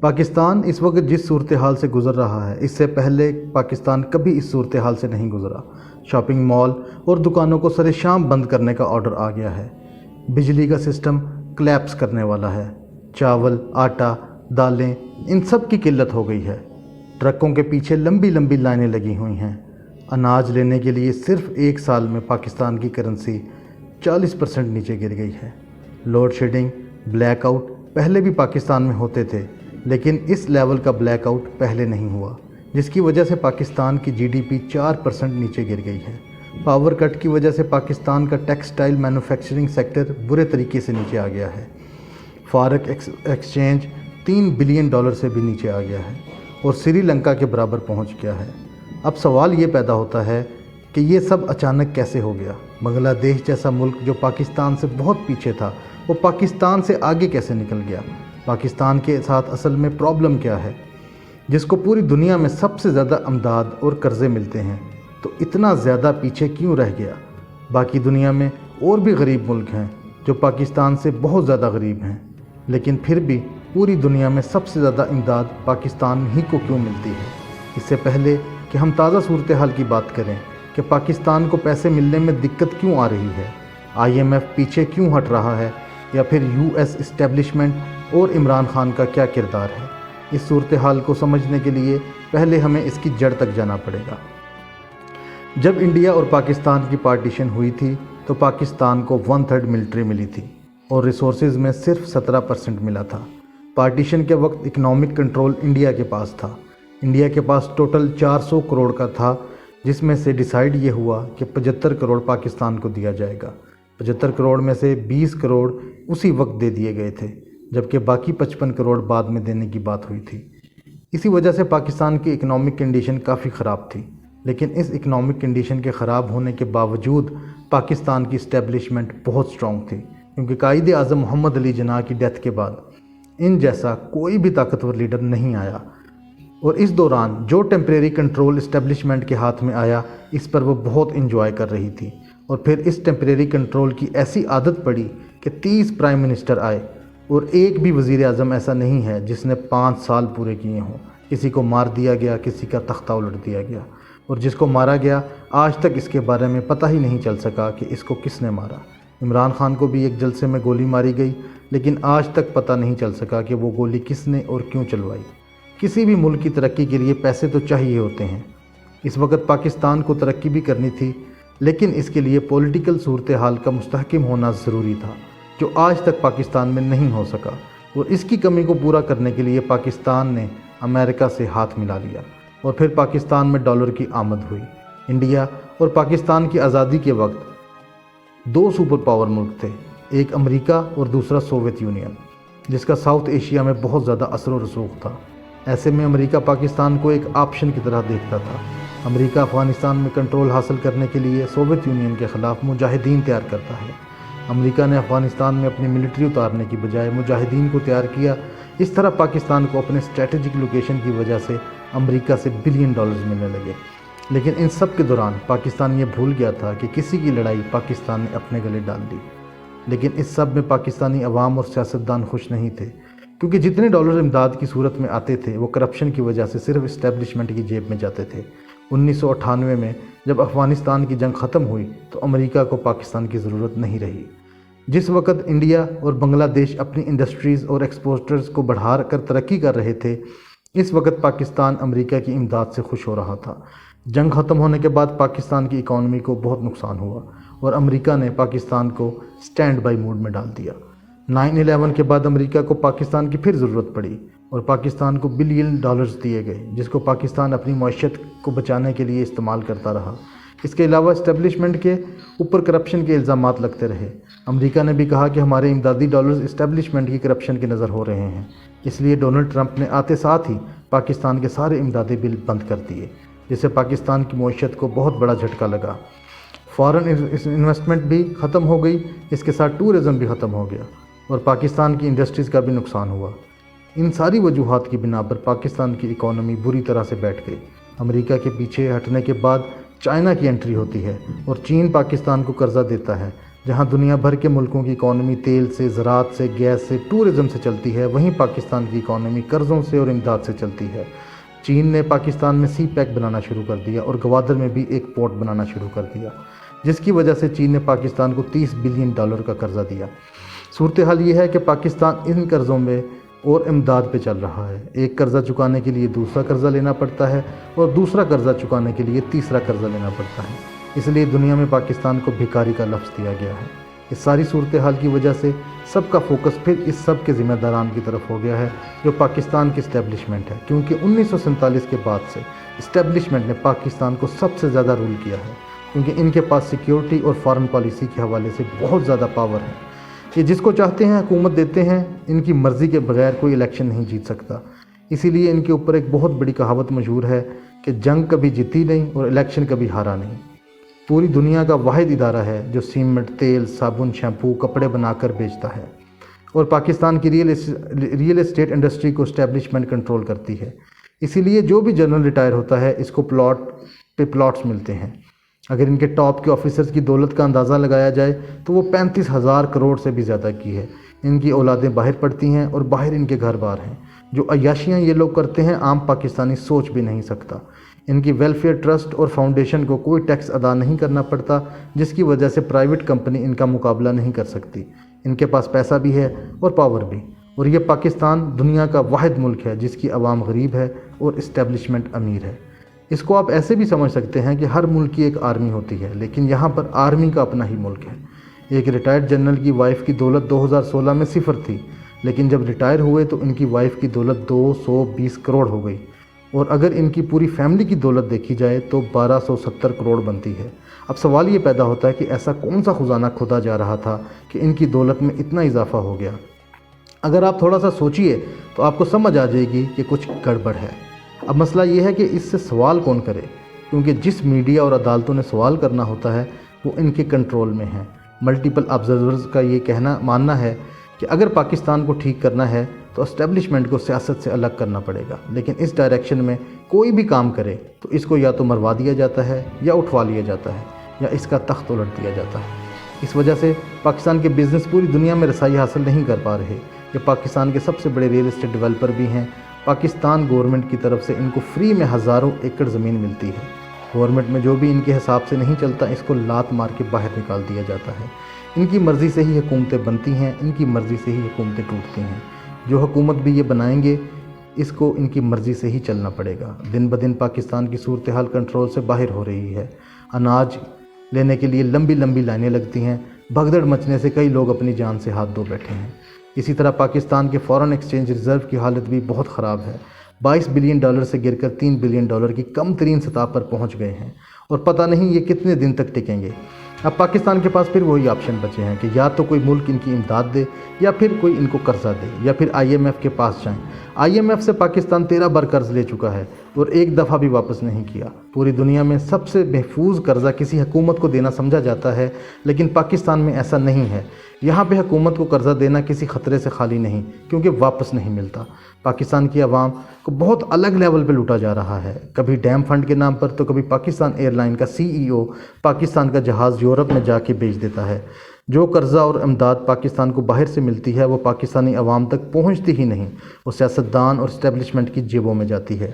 پاکستان اس وقت جس صورتحال سے گزر رہا ہے، اس سے پہلے پاکستان کبھی اس صورتحال سے نہیں گزرا۔ شاپنگ مال اور دکانوں کو سر شام بند کرنے کا آرڈر آ گیا ہے۔ بجلی کا سسٹم کلیپس کرنے والا ہے۔ چاول، آٹا، دالیں، ان سب کی قلت ہو گئی ہے۔ ٹرکوں کے پیچھے لمبی لمبی لائنیں لگی ہوئی ہیں۔ اناج لینے کے لیے صرف ایک سال میں پاکستان کی کرنسی 40% نیچے گر گئی ہے۔ لوڈ شیڈنگ، بلیک آؤٹ پہلے بھی پاکستان میں ہوتے تھے، لیکن اس لیول کا بلیک آؤٹ پہلے نہیں ہوا، جس کی وجہ سے پاکستان کی جی ڈی پی 4% نیچے گر گئی ہے۔ پاور کٹ کی وجہ سے پاکستان کا ٹیکسٹائل مینوفیکچرنگ سیکٹر برے طریقے سے نیچے آ گیا ہے۔ فارق ایکسچینج $3 بلین سے بھی نیچے آ گیا ہے اور سری لنکا کے برابر پہنچ گیا ہے۔ اب سوال یہ پیدا ہوتا ہے کہ یہ سب اچانک کیسے ہو گیا؟ بنگلہ دیش جیسا ملک جو پاکستان سے بہت پیچھے تھا، وہ پاکستان سے آگے کیسے نکل گیا؟ پاکستان کے ساتھ اصل میں پرابلم کیا ہے؟ جس کو پوری دنیا میں سب سے زیادہ امداد اور قرضے ملتے ہیں، تو اتنا زیادہ پیچھے کیوں رہ گیا؟ باقی دنیا میں اور بھی غریب ملک ہیں جو پاکستان سے بہت زیادہ غریب ہیں، لیکن پھر بھی پوری دنیا میں سب سے زیادہ امداد پاکستان ہی کو کیوں ملتی ہے؟ اس سے پہلے کہ ہم تازہ صورتحال کی بات کریں کہ پاکستان کو پیسے ملنے میں دقت کیوں آ رہی ہے، IMF پیچھے کیوں ہٹ رہا ہے، یا پھر US اسٹیبلشمنٹ اور عمران خان کا کیا کردار ہے، اس صورتحال کو سمجھنے کے لیے پہلے ہمیں اس کی جڑ تک جانا پڑے گا۔ جب انڈیا اور پاکستان کی پارٹیشن ہوئی تھی تو پاکستان کو 1/3 ملٹری ملی تھی اور ریسورسز میں صرف 17% ملا تھا۔ پارٹیشن کے وقت اکنامک کنٹرول انڈیا کے پاس تھا۔ انڈیا کے پاس ٹوٹل 400 کروڑ کا تھا، جس میں سے ڈیسائیڈ یہ ہوا کہ 75 کروڑ پاکستان کو دیا جائے گا۔ 75 کروڑ میں سے 20 کروڑ اسی وقت دے دیے گئے تھے، جبکہ باقی 55 کروڑ بعد میں دینے کی بات ہوئی تھی۔ اسی وجہ سے پاکستان کی اکنامک کنڈیشن کافی خراب تھی، لیکن اس اکنامک کنڈیشن کے خراب ہونے کے باوجود پاکستان کی اسٹیبلشمنٹ بہت سٹرونگ تھی، کیونکہ قائد اعظم محمد علی جناح کی ڈیتھ کے بعد ان جیسا کوئی بھی طاقتور لیڈر نہیں آیا، اور اس دوران جو ٹیمپریری کنٹرول اسٹیبلشمنٹ کے ہاتھ میں آیا، اس پر وہ بہت انجوائے کر رہی تھی، اور پھر اس ٹیمپریری کنٹرول کی ایسی عادت پڑی کہ 30 پرائم منسٹر آئے، اور ایک بھی وزیر اعظم ایسا نہیں ہے جس نے 5 سال پورے کیے ہوں۔ کسی کو مار دیا گیا، کسی کا تختہ الٹ دیا گیا، اور جس کو مارا گیا آج تک اس کے بارے میں پتہ ہی نہیں چل سکا کہ اس کو کس نے مارا۔ عمران خان کو بھی ایک جلسے میں گولی ماری گئی، لیکن آج تک پتہ نہیں چل سکا کہ وہ گولی کس نے اور کیوں چلوائی۔ کسی بھی ملک کی ترقی کے لیے پیسے تو چاہیے ہوتے ہیں۔ اس وقت پاکستان کو ترقی بھی کرنی تھی، لیکن اس کے لیے پولیٹیکل صورتحال کا مستحکم ہونا ضروری تھا، جو آج تک پاکستان میں نہیں ہو سکا، اور اس کی کمی کو پورا کرنے کے لیے پاکستان نے امریکہ سے ہاتھ ملا لیا، اور پھر پاکستان میں ڈالر کی آمد ہوئی۔ انڈیا اور پاکستان کی آزادی کے وقت 2 سپر پاور ملک تھے، ایک امریکہ اور دوسرا سوویت یونین، جس کا ساؤتھ ایشیا میں بہت زیادہ اثر و رسوخ تھا۔ ایسے میں امریکہ پاکستان کو ایک آپشن کی طرح دیکھتا تھا۔ امریکہ افغانستان میں کنٹرول حاصل کرنے کے لیے سوویت یونین کے خلاف مجاہدین تیار کرتا ہے۔ امریکہ نے افغانستان میں اپنی ملٹری اتارنے کی بجائے مجاہدین کو تیار کیا۔ اس طرح پاکستان کو اپنے اسٹریٹجک لوکیشن کی وجہ سے امریکہ سے $1 بلین ملنے لگے، لیکن ان سب کے دوران پاکستان یہ بھول گیا تھا کہ کسی کی لڑائی پاکستان نے اپنے گلے ڈال دی۔ لیکن اس سب میں پاکستانی عوام اور سیاستدان خوش نہیں تھے، کیونکہ جتنے ڈالر امداد کی صورت میں آتے تھے وہ کرپشن کی وجہ سے صرف اسٹیبلشمنٹ کی جیب میں جاتے تھے۔ 1998 میں جب افغانستان کی جنگ ختم ہوئی تو امریکہ کو پاکستان کی ضرورت نہیں رہی۔ جس وقت انڈیا اور بنگلہ دیش اپنی انڈسٹریز اور ایکسپورٹرز کو بڑھا کر ترقی کر رہے تھے، اس وقت پاکستان امریکہ کی امداد سے خوش ہو رہا تھا۔ جنگ ختم ہونے کے بعد پاکستان کی اکانومی کو بہت نقصان ہوا، اور امریکہ نے پاکستان کو سٹینڈ بائی موڈ میں ڈال دیا۔ 9/11 کے بعد امریکہ کو پاکستان کی پھر ضرورت پڑی، اور پاکستان کو $1 بلین دیے گئے، جس کو پاکستان اپنی معیشت کو بچانے کے لیے استعمال کرتا رہا۔ اس کے علاوہ اسٹیبلشمنٹ کے اوپر کرپشن کے الزامات لگتے رہے۔ امریکہ نے بھی کہا کہ ہمارے امدادی ڈالرز اسٹیبلشمنٹ کی کرپشن کی نظر ہو رہے ہیں، اس لیے ڈونلڈ ٹرمپ نے آتے ساتھ ہی پاکستان کے سارے امدادی بل بند کر دیے، جس سے پاکستان کی معیشت کو بہت بڑا جھٹکا لگا۔ فارن انویسٹمنٹ بھی ختم ہو گئی، اس کے ساتھ ٹورزم بھی ختم ہو گیا، اور پاکستان کی انڈسٹریز کا بھی نقصان ہوا۔ ان ساری وجوہات کی بنا پر پاکستان کی اکانومی بری طرح سے بیٹھ گئی۔ امریکہ کے پیچھے ہٹنے کے بعد چائنا کی انٹری ہوتی ہے، اور چین پاکستان کو قرضہ دیتا ہے، جہاں دنیا بھر کے ملکوں کی اکانومی تیل سے، زراعت سے، گیس سے، ٹورزم سے چلتی ہے، وہیں پاکستان کی اکانومی قرضوں سے اور امداد سے چلتی ہے۔ چین نے پاکستان میں سی پیک بنانا شروع کر دیا اور گوادر میں بھی ایک پورٹ بنانا شروع کر دیا، جس کی وجہ سے چین نے پاکستان کو $30 بلین کا قرضہ دیا۔ صورتحال یہ ہے کہ پاکستان ان قرضوں میں اور امداد پہ چل رہا ہے۔ ایک قرضہ چکانے کے لیے دوسرا قرضہ لینا پڑتا ہے اور دوسرا قرضہ چکانے کے لیے تیسرا قرضہ لینا پڑتا ہے۔ اس لیے دنیا میں پاکستان کو بھکاری کا لفظ دیا گیا ہے۔ اس ساری صورتحال کی وجہ سے سب کا فوکس پھر اس سب کے ذمہ داران کی طرف ہو گیا ہے جو پاکستان کی اسٹیبلشمنٹ ہے، کیونکہ 1947 کے بعد سے اسٹیبلشمنٹ نے پاکستان کو سب سے زیادہ رول کیا ہے، کیونکہ ان کے پاس سیکیورٹی اور فارن پالیسی کے حوالے سے بہت زیادہ پاور ہے۔ یہ جس کو چاہتے ہیں حکومت دیتے ہیں، ان کی مرضی کے بغیر کوئی الیکشن نہیں جیت سکتا۔ اسی لیے ان کے اوپر ایک بہت بڑی کہاوت مشہور ہے کہ جنگ کبھی جیتی نہیں اور الیکشن کبھی ہارا نہیں۔ پوری دنیا کا واحد ادارہ ہے جو سیمنٹ، تیل، صابن، شیمپو، کپڑے بنا کر بیچتا ہے، اور پاکستان کی ریئل اسٹیٹ انڈسٹری کو اسٹیبلشمنٹ کنٹرول کرتی ہے۔ اسی لیے جو بھی جنرل ریٹائر ہوتا ہے اس کو پلاٹ پہ پلاٹس ملتے ہیں۔ اگر ان کے ٹاپ کے آفیسرز کی دولت کا اندازہ لگایا جائے تو وہ 35,000 کروڑ سے بھی زیادہ کی ہے۔ ان کی اولادیں باہر پڑتی ہیں اور باہر ان کے گھر بار ہیں۔ جو عیاشیاں یہ لوگ کرتے ہیں عام پاکستانی سوچ بھی نہیں سکتا۔ ان کی ویلفیئر ٹرسٹ اور فاؤنڈیشن کو کوئی ٹیکس ادا نہیں کرنا پڑتا، جس کی وجہ سے پرائیویٹ کمپنی ان کا مقابلہ نہیں کر سکتی۔ ان کے پاس پیسہ بھی ہے اور پاور بھی، اور یہ پاکستان دنیا کا واحد ملک ہے جس کی عوام غریب ہے اور اسٹیبلشمنٹ امیر ہے۔ اس کو آپ ایسے بھی سمجھ سکتے ہیں کہ ہر ملک کی ایک آرمی ہوتی ہے، لیکن یہاں پر آرمی کا اپنا ہی ملک ہے۔ ایک ریٹائرڈ جنرل کی وائف کی دولت 2016 میں 0 تھی، لیکن جب ریٹائر ہوئے تو ان کی وائف کی دولت 220 کروڑ ہو گئی، اور اگر ان کی پوری فیملی کی دولت دیکھی جائے تو 1270 کروڑ بنتی ہے۔ اب سوال یہ پیدا ہوتا ہے کہ ایسا کون سا خزانہ کھودا جا رہا تھا کہ ان کی دولت میں اتنا اضافہ ہو گیا؟ اگر آپ تھوڑا سا سوچئے تو آپ کو سمجھ آ جائے گی کہ کچھ گڑبڑ ہے۔ اب مسئلہ یہ ہے کہ اس سے سوال کون کرے، کیونکہ جس میڈیا اور عدالتوں نے سوال کرنا ہوتا ہے وہ ان کے کنٹرول میں ہیں۔ ملٹیپل آبزرورز کا یہ ماننا ہے کہ اگر پاکستان کو ٹھیک کرنا ہے تو اسٹیبلشمنٹ کو سیاست سے الگ کرنا پڑے گا، لیکن اس ڈائریکشن میں کوئی بھی کام کرے تو اس کو یا تو مروا دیا جاتا ہے یا اٹھوا لیا جاتا ہے یا اس کا تخت الٹ دیا جاتا ہے۔ اس وجہ سے پاکستان کے بزنس پوری دنیا میں رسائی حاصل نہیں کر پا رہے۔ یہ پاکستان کے سب سے بڑے ریئل اسٹیٹ ڈیولپر بھی ہیں۔ پاکستان گورنمنٹ کی طرف سے ان کو فری میں ہزاروں ایکڑ زمین ملتی ہے۔ گورنمنٹ میں جو بھی ان کے حساب سے نہیں چلتا اس کو لات مار کے باہر نکال دیا جاتا ہے۔ ان کی مرضی سے ہی حکومتیں بنتی ہیں، ان کی مرضی سے ہی حکومتیں ٹوٹتی ہیں۔ جو حکومت بھی یہ بنائیں گے اس کو ان کی مرضی سے ہی چلنا پڑے گا۔ دن بدن پاکستان کی صورتحال کنٹرول سے باہر ہو رہی ہے۔ اناج لینے کے لیے لمبی لمبی لائنیں لگتی ہیں۔ بھگدڑ مچنے سے کئی لوگ اپنی جان سے ہاتھ دھو بیٹھے ہیں۔ اسی طرح پاکستان کے فارن ایکسچینج ریزرو کی حالت بھی بہت خراب ہے۔ $22 بلین سے گر کر $3 بلین کی کم ترین سطح پر پہنچ گئے ہیں، اور پتہ نہیں یہ کتنے دن تک ٹکیں گے۔ اب پاکستان کے پاس پھر وہی آپشن بچے ہیں کہ یا تو کوئی ملک ان کی امداد دے یا پھر کوئی ان کو قرضہ دے یا پھر IMF کے پاس جائیں۔ IMF سے پاکستان 13 بار قرض لے چکا ہے اور ایک دفعہ بھی واپس نہیں کیا۔ پوری دنیا میں سب سے محفوظ قرضہ کسی حکومت کو دینا سمجھا جاتا ہے، لیکن پاکستان میں ایسا نہیں ہے۔ یہاں پہ حکومت کو قرضہ دینا کسی خطرے سے خالی نہیں، کیونکہ واپس نہیں ملتا۔ پاکستان کی عوام کو بہت الگ لیول پہ لوٹا جا رہا ہے، کبھی ڈیم فنڈ کے نام پر تو کبھی پاکستان ایئر لائن کا CEO پاکستان کا جہاز یورپ میں جا کے بیچ دیتا ہے۔ جو قرضہ اور امداد پاکستان کو باہر سے ملتی ہے وہ پاکستانی عوام تک پہنچتی ہی نہیں، وہ سیاستدان اور اسٹیبلشمنٹ کی جیبوں میں جاتی ہے۔